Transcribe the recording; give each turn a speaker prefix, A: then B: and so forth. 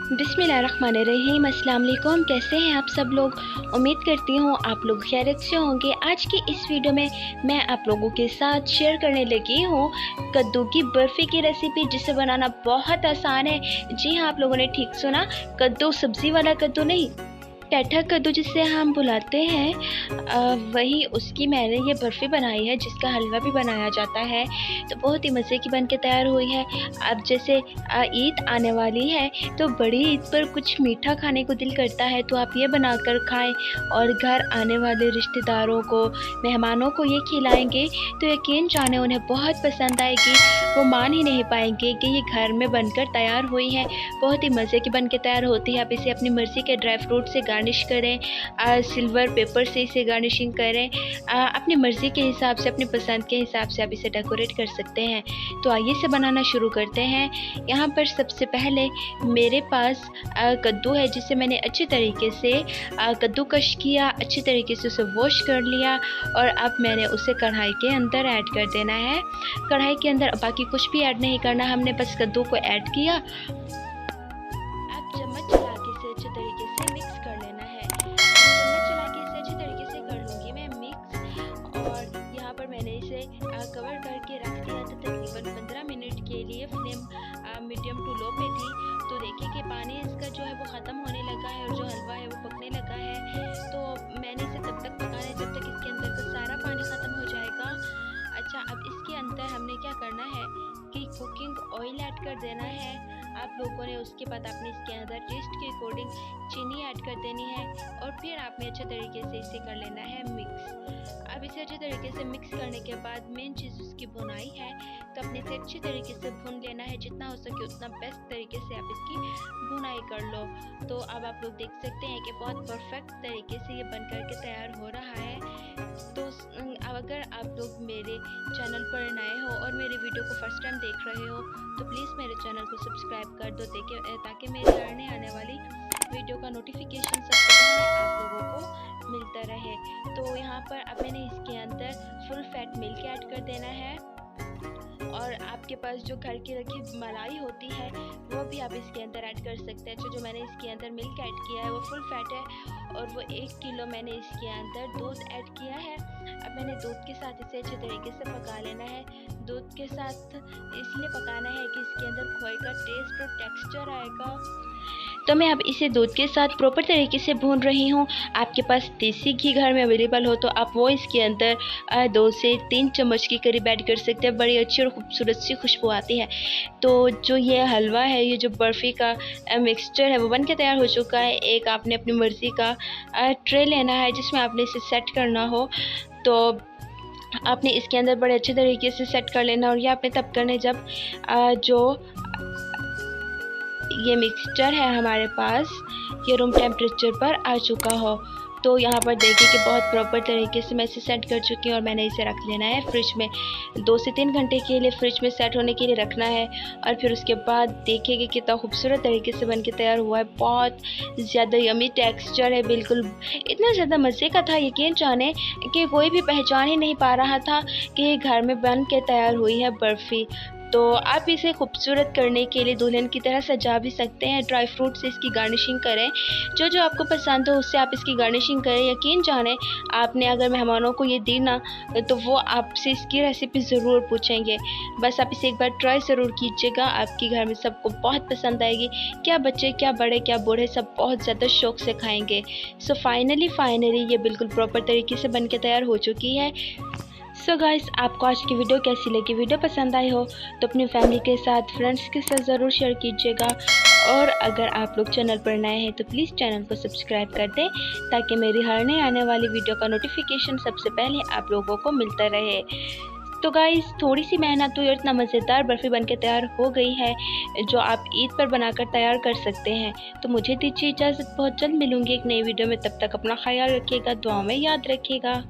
A: बिस्मिल्लाहिर्रहमानिर्रहीम। अस्सलाम वालेकुम। कैसे हैं आप सब लोग? उम्मीद करती हूँ आप लोग खैरियत से होंगे। आज की इस वीडियो में मैं आप लोगों के साथ शेयर करने लगी हूँ कद्दू की बर्फ़ी की रेसिपी, जिसे बनाना बहुत आसान है। जी हाँ, आप लोगों ने ठीक सुना, कद्दू सब्ज़ी वाला कद्दू नहीं, पैठा कद्दू जिसे हम बुलाते हैं, वही उसकी मैंने ये बर्फ़ी बनाई है, जिसका हलवा भी बनाया जाता है। तो बहुत ही मज़े की बन के तैयार हुई है। अब जैसे ईद आने वाली है, तो बड़ी ईद पर कुछ मीठा खाने को दिल करता है, तो आप ये बनाकर खाएं और घर आने वाले रिश्तेदारों को, मेहमानों को ये खिलाएंगे तो यकीन जाने उन्हें बहुत पसंद आएगी। वो मान ही नहीं पाएंगे कि ये घर में बनकर तैयार हुई है। बहुत ही मज़े की बन के तैयार होती है। आप इसे अपनी मर्ज़ी के ड्राई फ्रूट से गार्निश करें, सिल्वर पेपर से इसे गार्निशिंग करें, अपनी मर्ज़ी के हिसाब से, अपनी पसंद के हिसाब से आप इसे डेकोरेट कर सकते हैं। तो आइए इसे बनाना शुरू करते हैं। यहाँ पर सबसे पहले मेरे पास कद्दू है, जिसे मैंने अच्छी तरीके से कद्दूकश किया, अच्छी तरीके से उसे वॉश कर लिया और अब मैंने उसे कढ़ाई के अंदर ऐड कर देना है। कढ़ाई के अंदर बाकी कुछ भी ऐड नहीं करना, हमने बस कद्दू को ऐड किया। अब चम्मच चला के इसे अच्छे तरीके से मिक्स कर लेना है। चम्मच चला के इसे अच्छी तरीके से कर लूँगी मैं मिक्स, और यहाँ पर मैंने इसे कवर करके रख दिया था तकरीबन 15 मिनट के लिए। फ्लेम मीडियम टू लो पे थी। तो देखिए कि पानी इसका जो है वो ख़त्म होने लगा है और जो हलवा है वो पकने लगा है। तो मैंने इसे तब तक पकाना है जब तक इसके अंदर का सारा पानी ख़त्म हो जाएगा। अच्छा, अब इसके अंदर हमने क्या करना है कि कुकिंग ऑयल ऐड कर देना है आप लोगों ने। उसके बाद आपने इसके अंदर टेस्ट के अकॉर्डिंग चीनी ऐड कर देनी है और फिर आपने अच्छे तरीके से इसे कर लेना है मिक्स। अब इसे अच्छे तरीके से मिक्स करने के बाद मेन चीज़ उसकी भुनाई है, तो अपने इसे अच्छी तरीके से भून लेना है। जितना हो सके उतना बेस्ट तरीके से आप इसकी भुनाई कर लो। तो अब आप लोग देख सकते हैं कि बहुत परफेक्ट तरीके से ये बन कर के तैयार हो रहा है। तो अब अगर आप लोग मेरे चैनल पर नए हो और मेरे वीडियो को फर्स्ट टाइम देख रहे हो, तो प्लीज़ मेरे चैनल को सब्सक्राइब कर दो ताकि मेरे आने वाली वीडियो का नोटिफिकेशन सबसे पहले आप लोगों को मिलता रहे। तो यहाँ पर अब मैंने इसके अंदर फुल फैट मिल्क ऐड कर देना है, और आपके पास जो घर की रखी मलाई होती है वो भी आप इसके अंदर ऐड कर सकते हैं। जो मैंने इसके अंदर मिल्क ऐड किया है वो फुल फैट है, और वो 1 किलो मैंने इसके अंदर दूध ऐड किया है। अब मैंने दूध के साथ इसे अच्छे तरीके से पका लेना है। दूध के साथ इसलिए पकाना है कि इसके अंदर खोए का टेस्ट और टेक्सचर आएगा। तो मैं अब इसे दूध के साथ प्रॉपर तरीके से भून रही हूँ। आपके पास देसी घी घर में अवेलेबल हो तो आप वो इसके अंदर 2 से 3 चम्मच के करीब ऐड कर सकते हैं। बड़ी अच्छी और खूबसूरत सी खुशबू आती है। तो जो ये हलवा है, ये जो बर्फ़ी का मिक्सचर है वो बन के तैयार हो चुका है। एक आपने अपनी मर्ज़ी का ट्रे लेना है जिसमें आपने इसे सेट करना हो, तो आपने इसके अंदर बड़े अच्छे तरीके से सेट कर लेना। और ये आपने तब करना है जब जो ये मिक्सचर है हमारे पास ये रूम टेम्परेचर पर आ चुका हो। तो यहाँ पर देखिए कि बहुत प्रॉपर तरीके से मैं इसे सेट कर चुकी हूँ, और मैंने इसे रख लेना है फ्रिज में 2 से 3 घंटे के लिए फ्रिज में सेट होने के लिए रखना है। और फिर उसके बाद देखिए कि कितना खूबसूरत तरीके से बन के तैयार हुआ है। बहुत ज़्यादा यमी टेक्सचर है, बिल्कुल इतना ज़्यादा मज़े का था, यकीन जाने कि कोई भी पहचान ही नहीं पा रहा था कि ये घर में बन के तैयार हुई है बर्फ़ी। तो आप इसे खूबसूरत करने के लिए दुल्हन की तरह सजा भी सकते हैं। ड्राई फ्रूट से इसकी गार्निशिंग करें, जो आपको पसंद हो उससे आप इसकी गार्निशिंग करें। यकीन जाने आपने अगर मेहमानों को ये दी ना, तो वो आपसे इसकी रेसिपी ज़रूर पूछेंगे। बस आप इसे एक बार ट्राई ज़रूर कीजिएगा, आपके घर में सबको बहुत पसंद आएगी। क्या बच्चे, क्या बड़े, क्या बूढ़े, सब बहुत ज़्यादा शौक़ से खाएँगे। सो फाइनली ये बिल्कुल प्रॉपर तरीके से बन के तैयार हो चुकी है। सो गाइस, आपको आज की वीडियो कैसी लगी? वीडियो पसंद आई हो तो अपनी फैमिली के साथ, फ्रेंड्स के साथ ज़रूर शेयर कीजिएगा। और अगर आप लोग चैनल पर नए हैं तो प्लीज़ चैनल को सब्सक्राइब कर दें ताकि मेरी हर नई आने वाली वीडियो का नोटिफिकेशन सबसे पहले आप लोगों को मिलता रहे। तो गाइस, थोड़ी सी मेहनत हुई और इतना मज़ेदार बर्फ़ी बनके तैयार हो गई है, जो आप ईद पर बनाकर तैयार कर सकते हैं। तो मुझे दीजिए इजाज़त, बहुत जल्द मिलूँगी एक नई वीडियो में। तब तक अपना ख्याल रखिएगा, दुआ में याद रखिएगा।